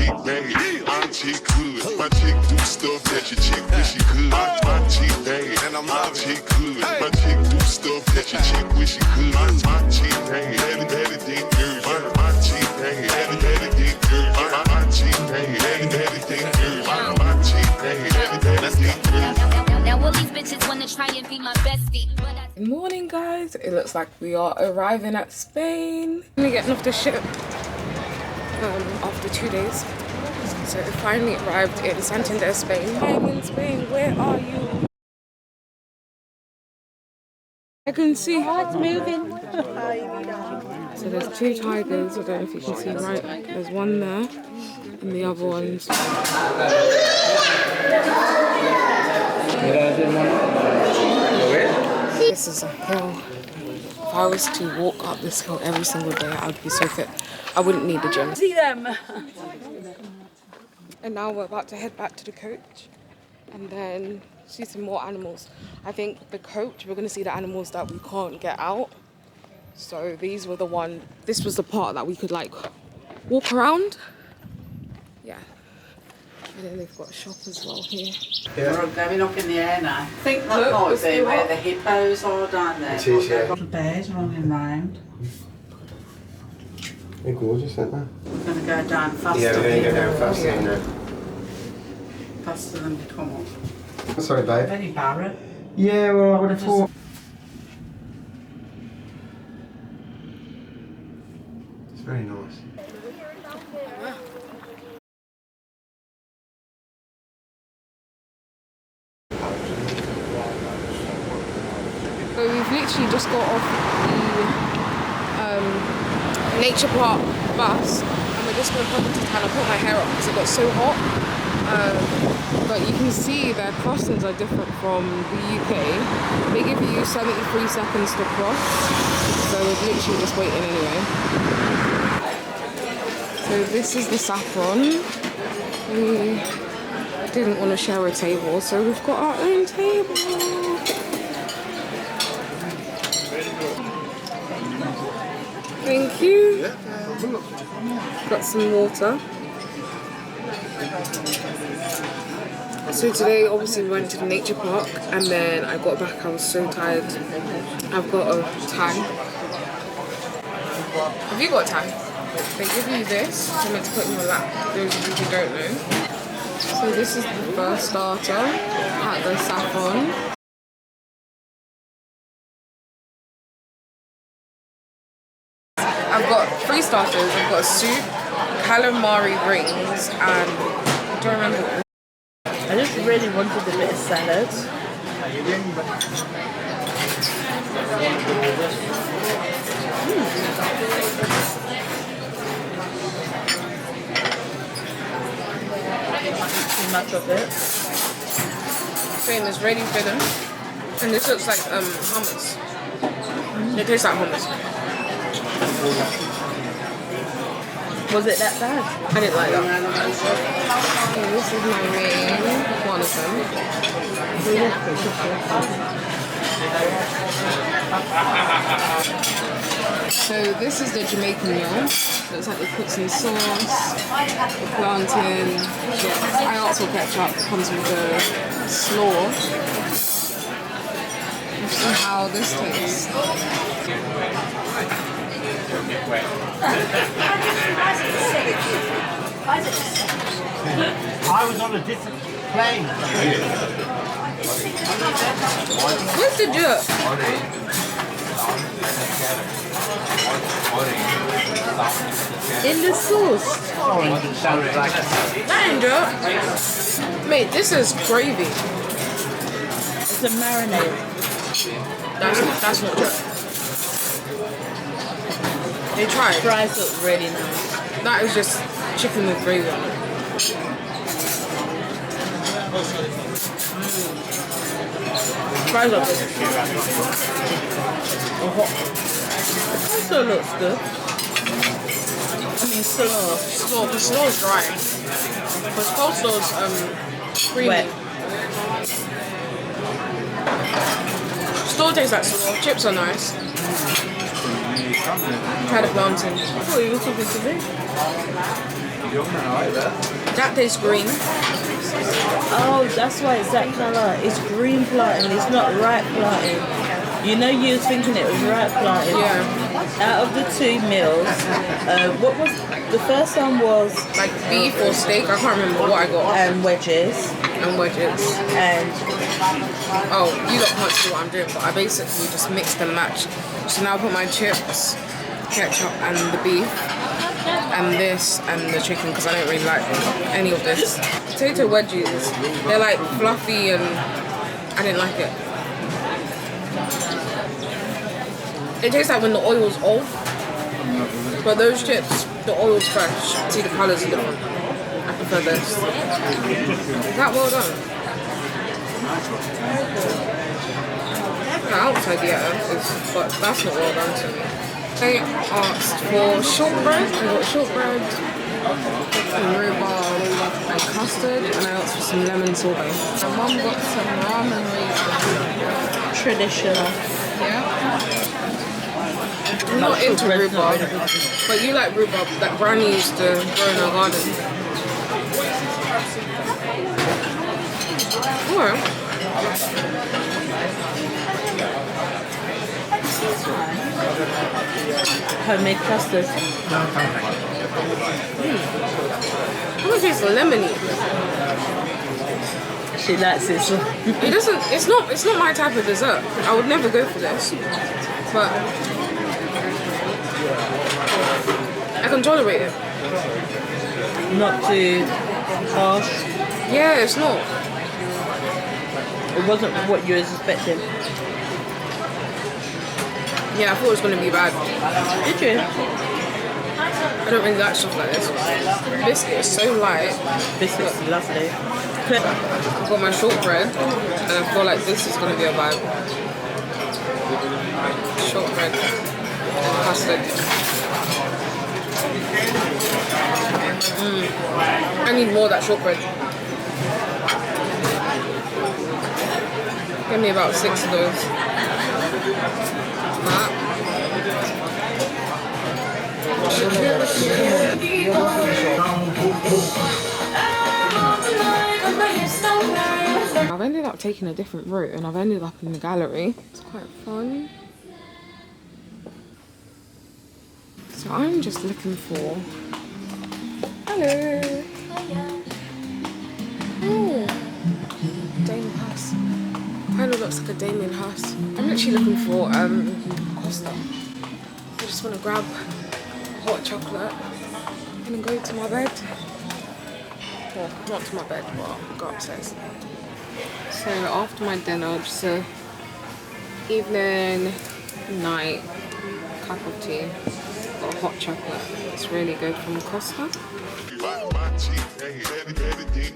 chick bad, my chick good. My chick do stuff that your chick wish she could. My chick bad, and my chick good. My chick do stuff that your chick wish she could. My chick bad, better than yours. My chick bad, better than yours. My chick bad, better than yours. My chick bad, better than yours. Now all these bitches wanna try and be my bestie. Good morning, guys. It looks like we are arriving at Spain. We're getting off the ship after 2 days. So we finally arrived in Santander, Spain. I'm in Spain. Where are you? I can see how it's moving. So there's 2 tigers. I don't know if you can see right. There's one there, and the other one's. This is a hill. If I was to walk up this hill every single day, I would be so fit. I wouldn't need the gym. See them. And now we're about to head back to the coach and then see some more animals. I think the coach, we're going to see the animals that we can't get out. So these were the one, this was the part that we could like walk around. Yeah. And then they've got a shop as well here. Yeah. We're going up in the air now. I think that might be where the hippos are down there. It is, yeah. Little bears running round. They're gorgeous, aren't they? We're going to go down faster. Yeah, we're going to go down faster than that. Faster than we come up. Sorry, babe. Very barren. Yeah, well, I would have thought. It's very nice. So we've literally just got off the nature park bus and we're just going to pop into town. I put my hair up because it got so hot. But you can see their crossings are different from the UK. They give you 73 seconds to cross. So we're literally just waiting anyway. So this is the Saffron. We didn't want to share a table, so we've got our own table. Thank you. Got some water. So today obviously we went to the nature park and then I got back, I was so tired. I've got a tang. Have you got a tang? They give you this, you're meant to put in your lap, those of you who don't know. So this is the first starter at the Saffron. I've got 3 starters. I've got a soup, calamari rings, and I don't remember. I just really wanted a bit of salad. Too much of it. Spain is ready for them. And this looks like hummus. It tastes like hummus. Was it that bad? I didn't like that. So this is my main, one of them. So this is the Jamaican meal. Looks like they put some sauce, the plantain, chips. I also ketchup comes with the slaw. Let's see how this tastes. I was on a different plane. Where's the jerk? In the sauce. That ain't jerk. Mate, this is gravy. It's a marinade. That's not jerk. They tried. Fries look really nice. That is just chicken with gravy on it. Fries are good. Also looks good. I mean, slaw. The slaw's dry. But coleslaw's creamy. Wet. Slaw tastes like slaw. Chips are nice. Try the plantain. I thought you were talking to me. That tastes green. Oh, that's why it's that colour. It's green plantain, it's not ripe plantain. You know you was thinking it was ripe plantain. Yeah. Out of the 2 meals, what was... The first one was... Like beef or steak, I can't remember what I got. And wedges. And wedges. And... Oh, you lot can't see what I'm doing, but I basically just mixed and matched. So now I put my chips, ketchup and the beef, and this and the chicken because I don't really like any of this. Potato wedges, they're like fluffy and I didn't like it. It tastes like when the oil's off, but those chips, the oil's fresh. See, the colours are different. I prefer this. Is that well done? The outside, yeah, but that's not well done to me. They asked for shortbread. I got shortbread, and rhubarb, and custard, and I asked for some lemon sorbet. My mum got some ramen raisins. Traditional. Yeah. I'm not into rhubarb, but you like rhubarb that Granny used to grow in her garden. Or Homemade custard. I'm gonna taste lemony. She likes it. So. It doesn't. It's not my type of dessert. I would never go for this, but I can tolerate it. Not too harsh. Yeah, it's not. It wasn't what you was expecting. Yeah, I thought it was gonna be bad. Did you? I don't really like stuff like this. Biscuit is so light. Biscuit's lovely. I've got my shortbread, and I feel like this is gonna be a vibe. Shortbread and custard. I need more of that shortbread. Give me about 6 of those. That. I've ended up taking a different route and I've ended up in the gallery. It's quite fun. So I'm just looking for... Hello! Oh! Damien Hirst. Kind of looks like a Damien Hirst. I'm literally looking for Costa. I just want to grab hot chocolate and then go to my bed. Well, not to my bed, but go upstairs. So after my dinner, just a evening, night cup of tea, got hot chocolate. It's really good from Costa. My cheek, hey, better than your